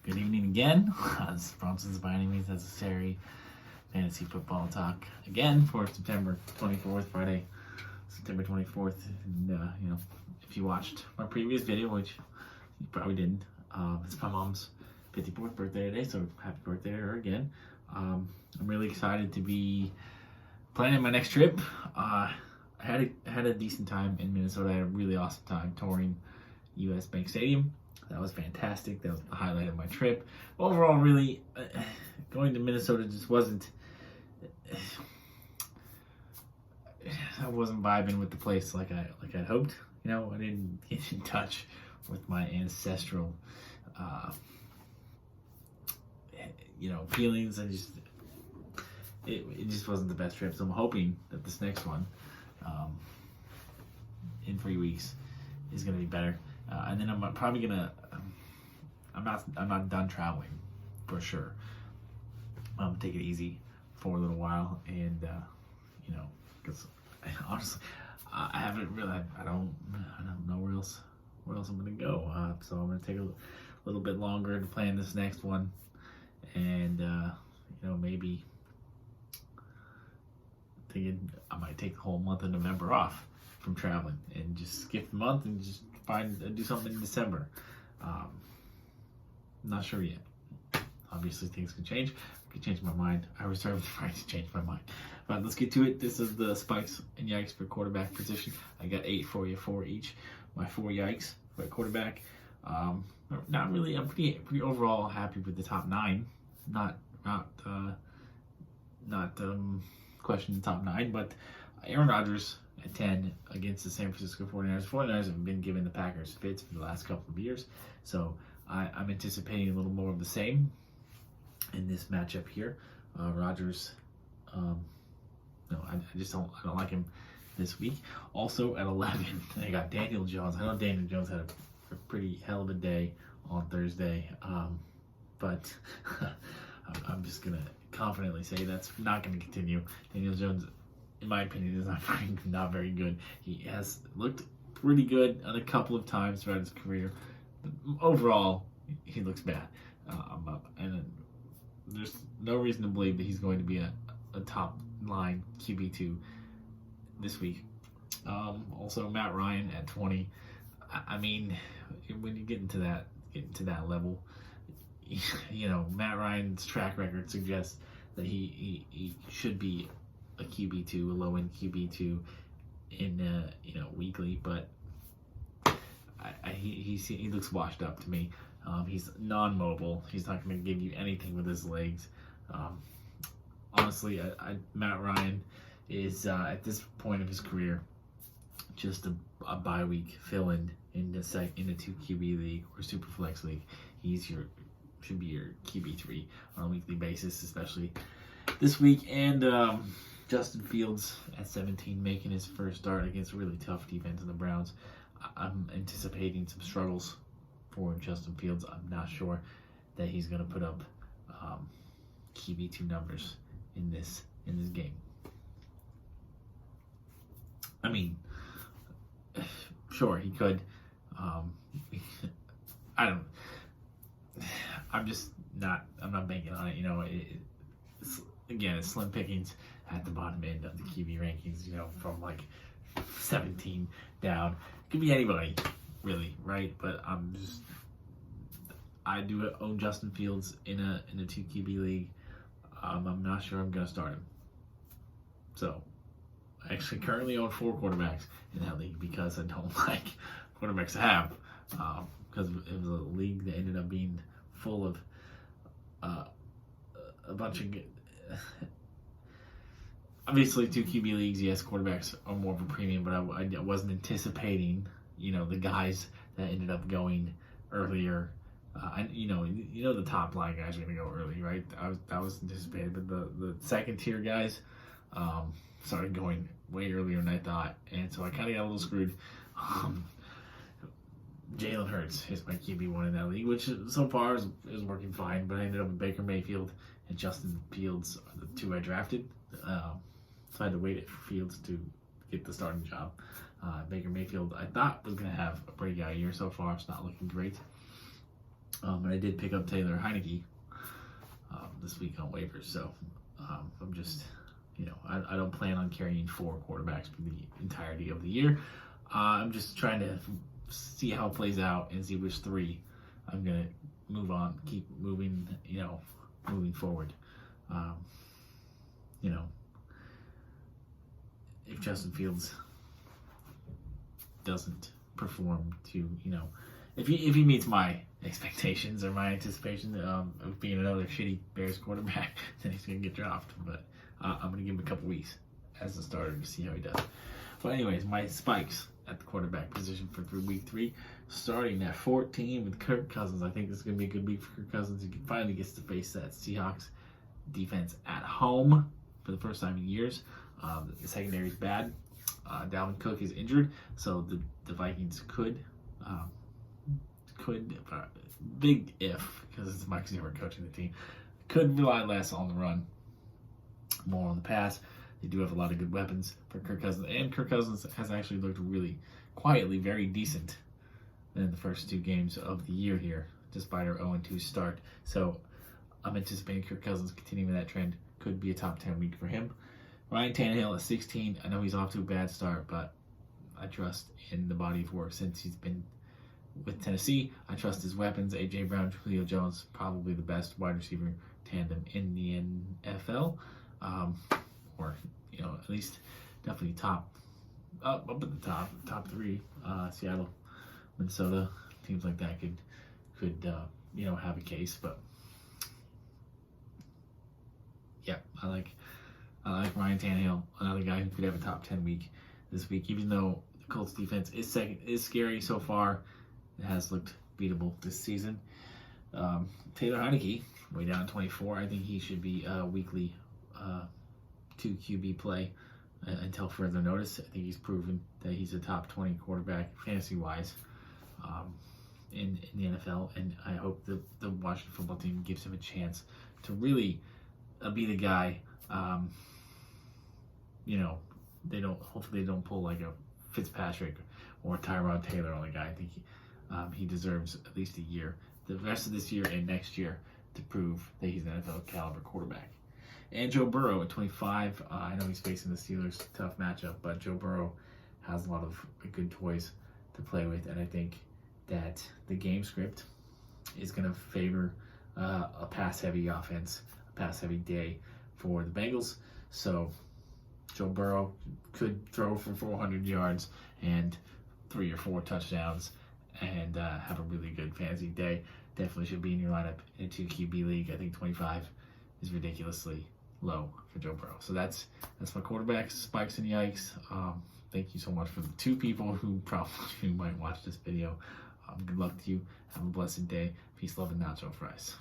Good evening again. This is Bronson's by any means necessary fantasy football talk again for September 24th, Friday, September 24th. And, if you watched my previous video, which you probably didn't, it's my mom's 54th birthday today, so happy birthday to her again. I'm really excited to be planning my next trip. I had a decent time in Minnesota. I had a really awesome time touring US Bank Stadium. That was fantastic. That was the highlight of my trip. Overall, really, going to Minnesota just wasn't. I wasn't vibing with the place like I'd hoped. I didn't get in touch with my ancestral, feelings. It just wasn't the best trip. So I'm hoping that this next one, in 3 weeks, is going to be better. And then I'm probably gonna. I'm not done traveling, for sure. I'm gonna take it easy for a little while, and because honestly, I haven't really. I don't know where else I'm gonna go. So I'm gonna take a little bit longer to plan this next one, and maybe thinking I might take the whole month of November off from traveling and just skip the month and just do something in December. Not sure yet. Obviously, things can change. I could change my mind. I reserve the right to change my mind. But let's get to it. This is the spikes and yikes for quarterback position. I got 8 for you, 4 each. My 4 yikes for quarterback. Not really. I'm pretty overall happy with the top 9. Not questioning the top 9, but Aaron Rodgers at 10 against the San Francisco 49ers. 49ers have been giving the Packers fits for the last couple of years, so I'm anticipating a little more of the same in this matchup here. Rodgers, I don't like him this week. Also at 11, I got Daniel Jones. I know Daniel Jones had a pretty hell of a day on Thursday, but I'm just gonna confidently say that's not going to continue. Daniel Jones, in my opinion, is not very good. He has looked pretty good on a couple of times throughout his career, but overall, he looks bad. And there's no reason to believe that he's going to be a top line QB2 this week. Also, Matt Ryan at 20. I mean, when you get into that level, Matt Ryan's track record suggests that he should be a QB2, a low-end QB2 in weekly, but he looks washed up to me. He's non-mobile. He's not going to give you anything with his legs. Honestly, Matt Ryan is at this point of his career just a bye week fill-in in the 2 QB league or super flex league. Should be your QB3 on a weekly basis, especially this week. And Justin Fields at 17 making his first start against a really tough defense in the Browns. I'm anticipating some struggles for Justin Fields. I'm not sure that he's going to put up QB2 numbers in this game. I mean, sure, he could. I'm not banking on it. It's slim pickings at the bottom end of the QB rankings, from like 17 down. Could be anybody, really, right? But I do own Justin Fields in a 2 QB league. I'm not sure I'm going to start him. So, I actually currently own 4 quarterbacks in that league because I don't like quarterbacks to have. Because it was a league that ended up being full of a bunch of obviously 2 QB leagues. Yes, quarterbacks are more of a premium, but I wasn't anticipating the guys that ended up going earlier. The top line guys are going to go early, right? I was anticipated, but the second tier guys started going way earlier than I thought, and so I kind of got a little screwed. Jalen Hurts is my QB1 in that league, which so far is working fine, but I ended up with Baker Mayfield and Justin Fields, the 2 I drafted. So I had to wait for Fields to get the starting job. Baker Mayfield, I thought, was going to have a breakout year so far. It's not looking great. And I did pick up Taylor Heineke this week on waivers. So I'm just, I don't plan on carrying 4 quarterbacks for the entirety of the year. I'm just trying to see how it plays out and see which 3 I'm going to move on, keep moving, moving forward. If Justin Fields doesn't perform to, if he meets my expectations or my anticipation of being another shitty Bears quarterback, then he's going to get dropped. But I'm going to give him a couple weeks as a starter to see how he does. But anyways, my spikes at the quarterback position for week 3, starting at 14 with Kirk Cousins. I think this is going to be a good week for Kirk Cousins. He finally gets to face that Seahawks defense at home for the first time in years. The secondary is bad. Dalvin Cook is injured, so the Vikings could big if, because it's Mike Zimmer coaching the team, could rely less on the run, more on the pass. They do have a lot of good weapons for Kirk Cousins, and Kirk Cousins has actually looked really quietly very decent in the first 2 games of the year here, despite our 0-2 start. So I'm anticipating Kirk Cousins continuing that trend. Could be a top 10 week for him. Ryan Tannehill at 16. I know he's off to a bad start, but I trust in the body of work since he's been with Tennessee. I trust his weapons. A.J. Brown, Julio Jones, probably the best wide receiver tandem in the NFL. Or, at least definitely up at the top 3. Seattle, Minnesota, teams like that could have a case. But yeah, I like Ryan Tannehill, another guy who could have a top 10 week this week. Even though the Colts defense is scary so far, it has looked beatable this season. Taylor Heineke, way down at 24. I think he should be a weekly 2 QB play until further notice. I think he's proven that he's a top 20 quarterback fantasy-wise in the NFL, and I hope the Washington football team gives him a chance to really be the guy. Hopefully they don't pull like a Fitzpatrick or Tyrod Taylor on the guy. I think he deserves at least a year, the rest of this year and next year, to prove that he's an NFL caliber quarterback. And Joe Burrow at 25. I know he's facing the Steelers, tough matchup, but Joe Burrow has a lot of good toys to play with, and I think that the game script is going to favor a pass-heavy offense, a pass-heavy day for the Bengals. So Joe Burrow could throw for 400 yards and 3 or 4 touchdowns and have a really good fantasy day. Definitely should be in your lineup in a 2 QB league. I think 25 is ridiculously low for Joe Burrow. So that's my quarterbacks, spikes and yikes. Thank you so much for the 2 people who probably might watch this video. Good luck to you. Have a blessed day. Peace, love, and nacho fries.